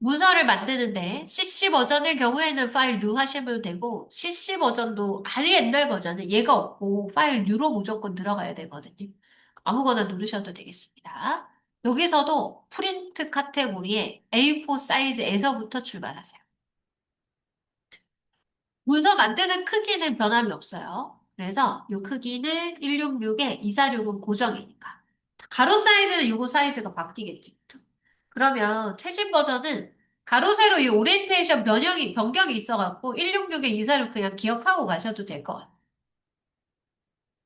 문서를 만드는데 CC 버전의 경우에는 파일 뉴 하시면 되고 CC 버전도 아주 옛날 버전은 얘가 없고 파일 뉴로 무조건 들어가야 되거든요. 아무거나 누르셔도 되겠습니다. 여기서도 프린트 카테고리에 A4 사이즈에서부터 출발하세요. 문서 만드는 크기는 변함이 없어요. 그래서 이 크기는 166에 246은 고정이니까. 가로 사이즈는 요거 사이즈가 바뀌겠지. 그러면 최신 버전은 가로 세로 이 오리엔테이션 변경이 있어갖고 166에 246 그냥 기억하고 가셔도 될 것 같아요.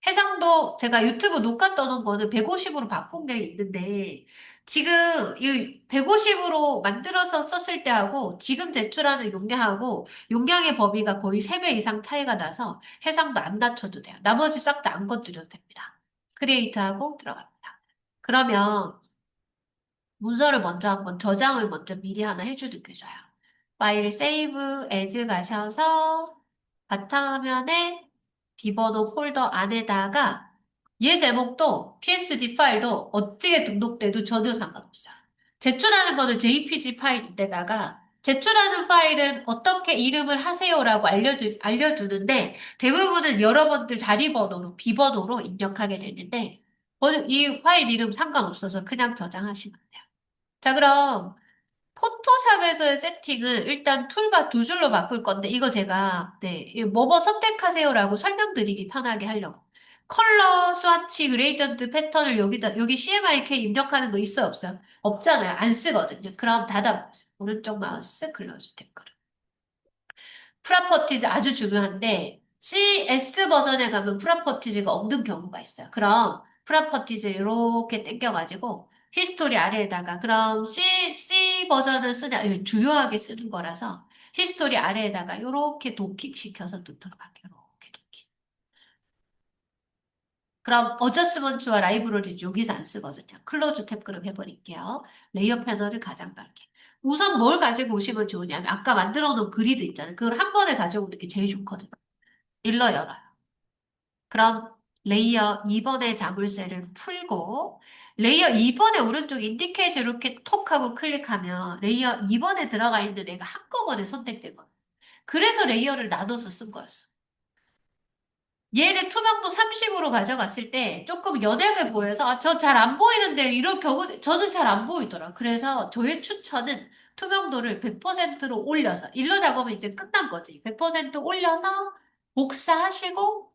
해상도 제가 유튜브 녹화 떠놓은 거는 150으로 바꾼 게 있는데 지금 이 150으로 만들어서 썼을 때하고 지금 제출하는 용량하고 용량의 범위가 거의 3배 이상 차이가 나서 해상도 안 낮춰도 돼요. 나머지 싹 다 안 건드려도 됩니다. 크리에이트하고 들어갑니다. 그러면 문서를 먼저 한번 저장을 먼저 미리 하나 해주는 게 좋아요. 파일 세이브 에즈 가셔서 바탕화면에 비번호 폴더 안에다가 얘 제목도 PSD 파일도 어떻게 등록돼도 전혀 상관없어요. 제출하는 거는 JPG 파일인데다가 제출하는 파일은 어떻게 이름을 하세요라고 알려주는데 대부분은 여러분들 자리번호로 비번호로 입력하게 되는데 이 파일 이름 상관없어서 그냥 저장하시면 돼요. 자, 그럼 포토샵에서의 세팅은 일단 툴바 두 줄로 바꿀 건데 이거 제가 이 뭐뭐 선택하세요라고 설명드리기 편하게 하려고. 컬러, 스와치, 그레이디언트 패턴을 여기 CMYK 입력하는 거 있어요, 없어요? 없잖아요. 안 쓰거든요. 그럼 닫아보세요. 오른쪽 마우스 클로즈 댓글. 프라퍼티즈 아주 중요한데 CS 버전에 가면 프라퍼티즈가 없는 경우가 있어요. 그럼 프라퍼티즈 이렇게 당겨가지고 히스토리 아래에다가 그럼 C 버전을 쓰냐 이거 주요하게 쓰는 거라서 히스토리 아래에다가 이렇게 도킹 시켜서 넣도록 할게요. 이렇게 도킹. 그럼 어저스먼트와 라이브러리 여기서 안 쓰거든요. 클로즈 탭 그럼 해버릴게요. 레이어 패널을 가장 넓게. 우선 뭘 가지고 오시면 좋으냐면 아까 만들어 놓은 그리드 있잖아요. 그걸 한 번에 가져오는 게 제일 좋거든요. 일러 열어요. 그럼 레이어 2번의 자물쇠를 풀고 레이어 2번의 오른쪽 인디케이터 이렇게 톡 하고 클릭하면 레이어 2번에 들어가 있는 애가 한꺼번에 선택되거든요. 그래서 레이어를 나눠서 쓴 거였어. 얘를 투명도 30으로 가져갔을 때 조금 연약해 보여서 저 잘 안 보이는데 이런 경우 저는 잘 안 보이더라. 그래서 저의 추천은 투명도를 100%로 올려서 일러 작업은 이제 끝난 거지. 100% 올려서 복사하시고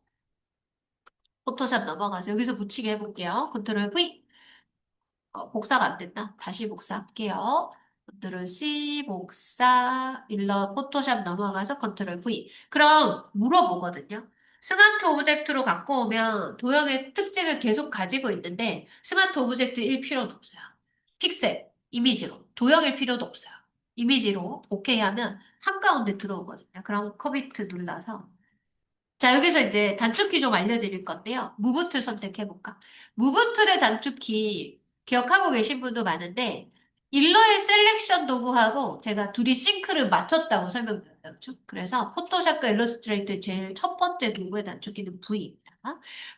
포토샵 넘어가서 여기서 붙이게 해볼게요. 컨트롤 V. 복사가 안 됐나? 다시 복사할게요. 컨트롤 C, 복사, 일러, 포토샵 넘어가서 컨트롤 V. 그럼 물어보거든요. 스마트 오브젝트로 갖고 오면 도형의 특징을 계속 가지고 있는데 스마트 오브젝트일 필요는 없어요. 픽셀, 이미지로. 도형일 필요도 없어요. 이미지로 오케이 하면 한가운데 들어오거든요. 그럼 커비트 눌러서 자, 여기서 이제 단축키 좀 알려드릴 건데요. 무브 툴 선택해볼까? 무브 툴의 단축키 기억하고 계신 분도 많은데, 일러의 셀렉션 도구하고 제가 둘이 싱크를 맞췄다고 설명드렸죠. 그렇죠? 그래서 포토샵과 일러스트레이트 제일 첫 번째 도구의 단축키는 V입니다.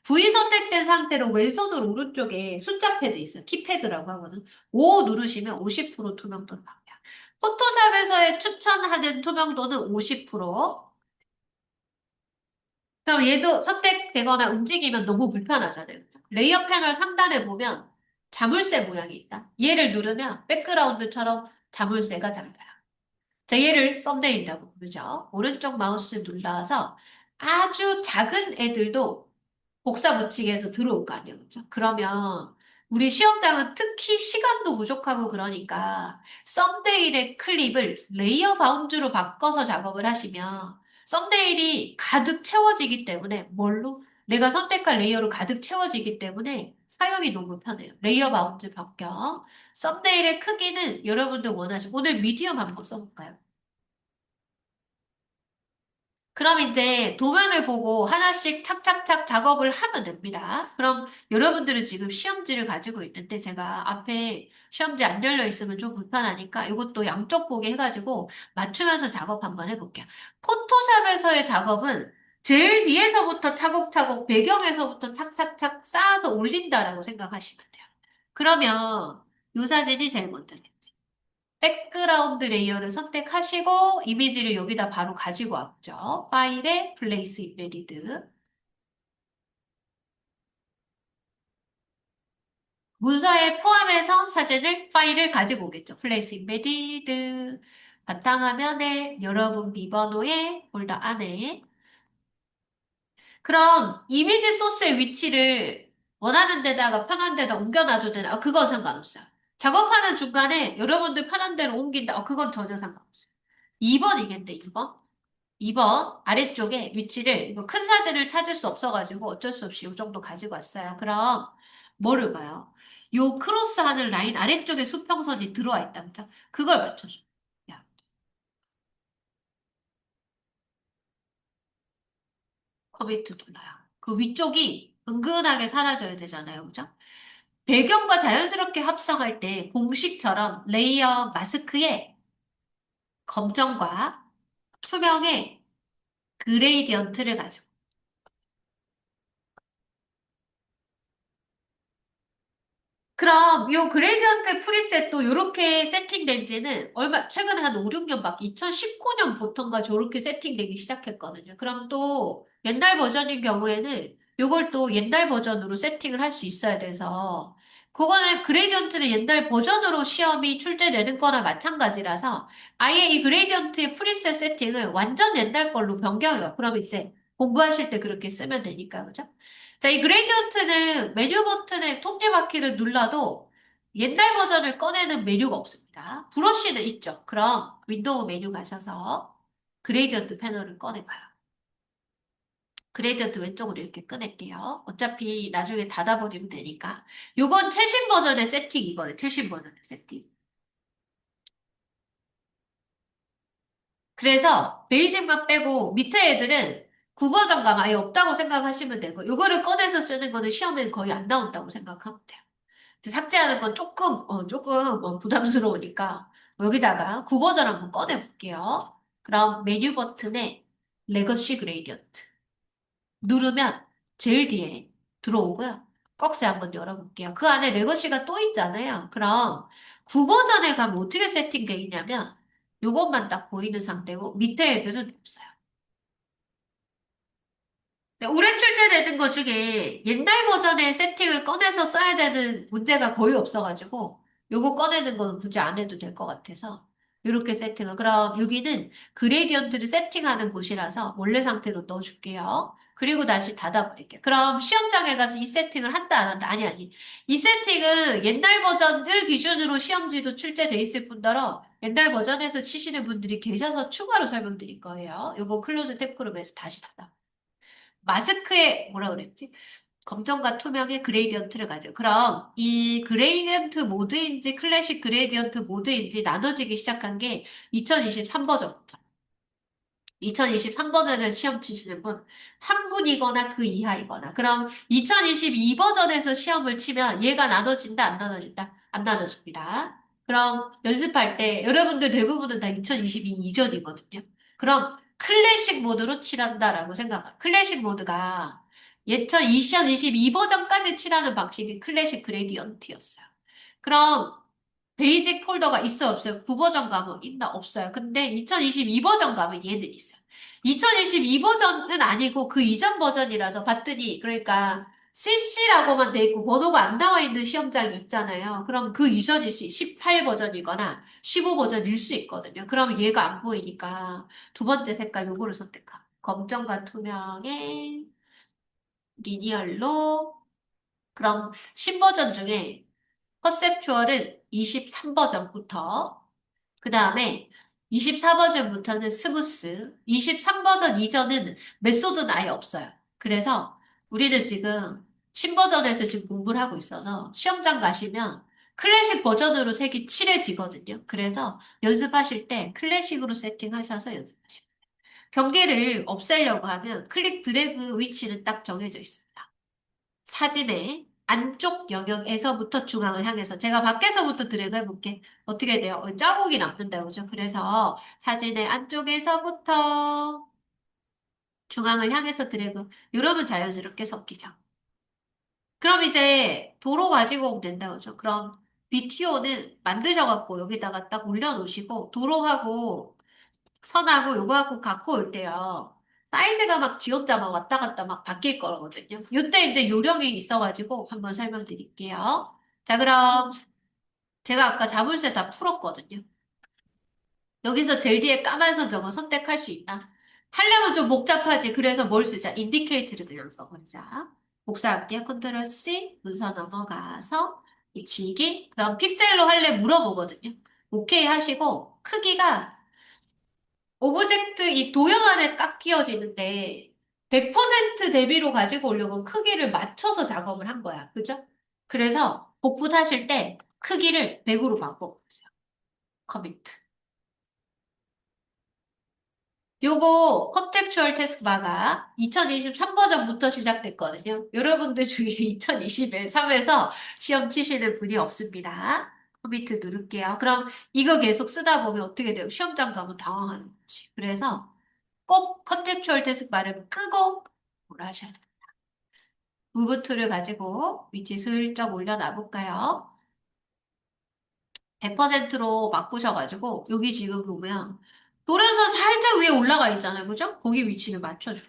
V 선택된 상태로 왼손으로 오른쪽에 숫자 패드 있어요. 키패드라고 하거든. 5 누르시면 50% 투명도로 바뀌어요. 포토샵에서의 추천하는 투명도는 50%, 그럼 얘도 선택되거나 움직이면 너무 불편하잖아요. 그죠? 레이어 패널 상단에 보면 자물쇠 모양이 있다. 얘를 누르면 백그라운드처럼 자물쇠가 잠겨요. 자, 얘를 썸네일이라고 부르죠. 오른쪽 마우스 눌러서 아주 작은 애들도 복사 붙이기해서 들어올 거 아니에요. 그죠? 그러면 우리 시험장은 특히 시간도 부족하고 그러니까 썸네일의 클립을 레이어 바운드로 바꿔서 작업을 하시면 썸네일이 가득 채워지기 때문에 뭘로? 내가 선택한 레이어로 가득 채워지기 때문에 사용이 너무 편해요. 레이어 바운드 변경. 썸네일의 크기는 여러분들 원하시고 오늘 미디엄 한번 써볼까요? 그럼 이제 도면을 보고 하나씩 착착착 작업을 하면 됩니다. 그럼 여러분들은 지금 시험지를 가지고 있는데 제가 앞에 시험지 안 열려 있으면 좀 불편하니까 이것도 양쪽 보게 해가지고 맞추면서 작업 한번 해볼게요. 포토샵에서의 작업은 제일 뒤에서부터 차곡차곡 배경에서부터 착착착 쌓아서 올린다라고 생각하시면 돼요. 그러면 이 사진이 제일 먼저겠지. 백그라운드 레이어를 선택하시고 이미지를 여기다 바로 가지고 왔죠. 파일에 플레이스 임베디드. 문서에 포함해서 사진을 파일을 가지고 오겠죠. 플레이스 임베디드. 바탕화면에 여러분 비번호의 폴더 안에 그럼 이미지 소스의 위치를 원하는 데다가 편한 데다 옮겨놔도 되나? 그건 상관없어요. 작업하는 중간에 여러분들 편한 데로 옮긴다. 그건 전혀 상관없어요. 2번이겠는데, 2번? 2번 아래쪽에 위치를 이거 큰 사진을 찾을 수 없어가지고 어쩔 수 없이 이 정도 가지고 왔어요. 그럼 뭐를 봐요? 요 크로스하는 라인 아래쪽에 수평선이 들어와 있다. 그죠? 그걸 맞춰줘. 야, 커미트 눌러요. 그 위쪽이 은근하게 사라져야 되잖아요. 그죠? 배경과 자연스럽게 합성할 때 공식처럼 레이어 마스크에 검정과 투명의 그레이디언트를 가지고 그럼 요 그레이디언트 프리셋도 요렇게 세팅된 지는 최근에 한 5, 6년밖에 2019년 보통가 저렇게 세팅되기 시작했거든요. 그럼 또 옛날 버전인 경우에는 요걸 또 옛날 버전으로 세팅을 할 수 있어야 돼서 그거는 그레이디언트는 옛날 버전으로 시험이 출제되는 거나 마찬가지라서 아예 이 그레이디언트의 프리셋 세팅을 완전 옛날 걸로 변경해요. 그럼 이제 공부하실 때 그렇게 쓰면 되니까, 그죠? 자, 이 그레이디언트는 메뉴 버튼에 톱니바퀴를 눌러도 옛날 버전을 꺼내는 메뉴가 없습니다. 브러쉬는 있죠. 그럼 윈도우 메뉴 가셔서 그레이디언트 패널을 꺼내봐요. 그레이디언트 왼쪽으로 이렇게 꺼낼게요. 어차피 나중에 닫아버리면 되니까. 요건 최신 버전의 세팅이거든요. 최신 버전의 세팅. 그래서 베이직만 빼고 밑에 애들은 구버전감 아예 없다고 생각하시면 되고 요거를 꺼내서 쓰는 거는 시험에 거의 안 나온다고 생각하면 돼요. 삭제하는 건 조금 부담스러우니까 여기다가 구버전 한번 꺼내볼게요. 그럼 메뉴 버튼에 레거시 그레이디언트 누르면 제일 뒤에 들어오고요. 꺽쇠 한번 열어볼게요. 그 안에 레거시가 또 있잖아요. 그럼 구버전에 가면 어떻게 세팅되어 있냐면 요것만 딱 보이는 상태고 밑에 애들은 없어요. 네, 올해 출제되는 것 중에 옛날 버전의 세팅을 꺼내서 써야 되는 문제가 거의 없어가지고 요거 꺼내는 건 굳이 안 해도 될 것 같아서 이렇게 세팅을 그럼 여기는 그레디언트를 세팅하는 곳이라서 원래 상태로 넣어줄게요. 그리고 다시 닫아버릴게요. 그럼 시험장에 가서 이 세팅을 한다 안 한다? 아니 아니. 이 세팅은 옛날 버전을 기준으로 시험지도 출제돼 있을 뿐더러 옛날 버전에서 치시는 분들이 계셔서 추가로 설명드릴 거예요. 요거 클로즈 탭그룹에서 다시 닫아. 마스크에 뭐라 그랬지? 검정과 투명의 그레이디언트를 가져. 그럼 이 그레이디언트 모드인지 클래식 그레이디언트 모드인지 나눠지기 시작한 게 2023 버전부터. 2023 버전에서 시험 치시는 분, 한 분이거나 그 이하이거나. 그럼 2022 버전에서 시험을 치면 얘가 나눠진다, 안 나눠진다? 안 나눠집니다. 그럼 연습할 때 여러분들 대부분은 다 2022 이전이거든요. 그럼 클래식 모드로 칠한다라고 생각하. 클래식 모드가 예전 2022 버전까지 칠하는 방식이 클래식 그레디언트였어요. 그럼 베이직 폴더가 있어 없어요? 9버전 가면 있나 없어요. 근데 2022 버전 가면 얘는 있어요. 2022 버전은 아니고 그 이전 버전이라서 봤더니 그러니까 CC라고만 돼 있고 번호가 안 나와 있는 시험장이 있잖아요. 그럼 그 이전일 수 18 버전이거나 15 버전일 수 있거든요. 그럼 얘가 안 보이니까 두 번째 색깔 요거를 선택하. 검정과 투명의 리니얼로 그럼 신버전 중에 퍼셉추얼은 23버전부터, 그 다음에 24버전부터는 스무스, 23버전 이전은 메소드는 아예 없어요. 그래서 우리는 지금 신버전에서 지금 공부를 하고 있어서 시험장 가시면 클래식 버전으로 색이 칠해지거든요. 그래서 연습하실 때 클래식으로 세팅하셔서 연습하시면 돼요. 경계를 없애려고 하면 클릭 드래그 위치는 딱 정해져 있습니다. 사진의 안쪽 영역에서부터 중앙을 향해서 제가 밖에서부터 드래그 해볼게. 어떻게 돼요? 자국이 남는다고 그죠? 그래서 사진의 안쪽에서부터 중앙을 향해서 드래그. 이러면 자연스럽게 섞이죠. 그럼 이제 도로 가지고 오면 된다 그죠? 그럼 BTO는 만드셔갖고 여기다가 딱 올려놓으시고 도로하고 선하고 요거하고 갖고 올 때요. 사이즈가 막 지 혼자 막 왔다 갔다 막 바뀔 거거든요. 요때 이제 요령이 있어가지고 한번 설명드릴게요. 자, 그럼 제가 아까 자물쇠 다 풀었거든요. 여기서 제일 뒤에 까만선 저거 선택할 수 있나? 하려면 좀 복잡하지. 그래서 뭘 쓰자? 인디케이트를 그냥 써버리자. 복사할게요. 컨트롤 C, 문서 넘어가서 붙이기. 그럼 픽셀로 할래 물어보거든요. 오케이 하시고 크기가 오브젝트 이 도형 안에 딱 끼워지는데 100% 대비로 가지고 오려고 크기를 맞춰서 작업을 한 거야. 그죠? 그래서 복붙하실 때 크기를 100으로 바꿔보세요. 커미트. 요거 컨텍추얼 태스크바가 2023 버전부터 시작됐거든요. 여러분들 중에 2023에서 시험 치시는 분이 없습니다. 커미트 누를게요. 그럼 이거 계속 쓰다 보면 어떻게 돼요? 시험장 가면 당황하는 거지. 그래서 꼭 컨텍추얼 태스크바를 끄고 뭐라 하셔야 돼요. 무브 툴을 가지고 위치 슬쩍 올려놔 볼까요? 100%로 바꾸셔가지고 여기 지금 보면 돌연사 살짝 위에 올라가 있잖아요. 그죠? 거기 위치를 맞춰줘.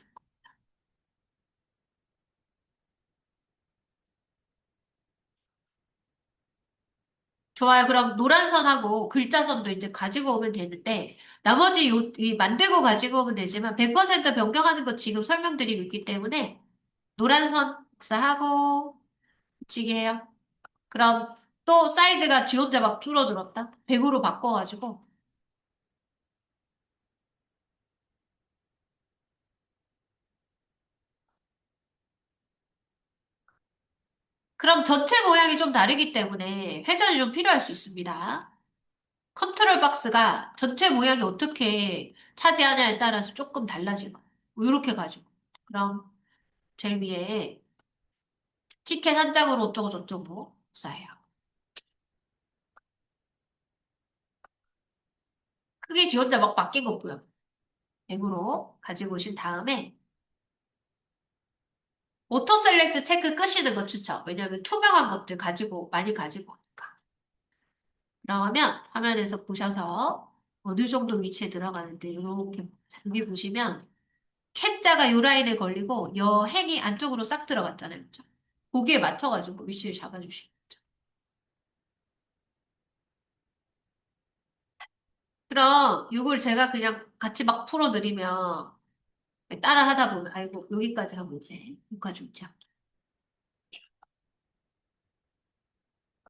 좋아요. 그럼 노란 선하고 글자선도 이제 가지고 오면 되는데, 나머지 이 만들고 가지고 오면 되지만, 100% 변경하는 거 지금 설명드리고 있기 때문에, 노란 선 복사하고, 붙이게 해요. 그럼 또 사이즈가 지 혼자 막 줄어들었다? 100으로 바꿔가지고. 그럼 전체 모양이 좀 다르기 때문에 회전이 좀 필요할 수 있습니다. 컨트롤 박스가 전체 모양이 어떻게 차지하냐에 따라서 조금 달라지는 거예요. 이렇게 가지고. 그럼 제일 위에 티켓 한 장으로 어쩌고 저쩌고 써요. 크게 지 혼자 막 바뀐 거 없고요. 100으로 가지고 오신 다음에 오토 셀렉트 체크 끄시는 거 추천. 왜냐면 투명한 것들 가지고 많이 가지고 오니까. 그러면 화면에서 보셔서 어느 정도 위치에 들어가는데 이렇게 여기 보시면 캣자가 요 라인에 걸리고 여 행이 안쪽으로 싹 들어갔잖아요. 그죠? 거기에 맞춰가지고 위치를 잡아주시면 죠 그럼 이걸 제가 그냥 같이 막 풀어드리면 따라 하다 보면 아이고 여기까지 하고 있네. 여기까지 웃지 않게.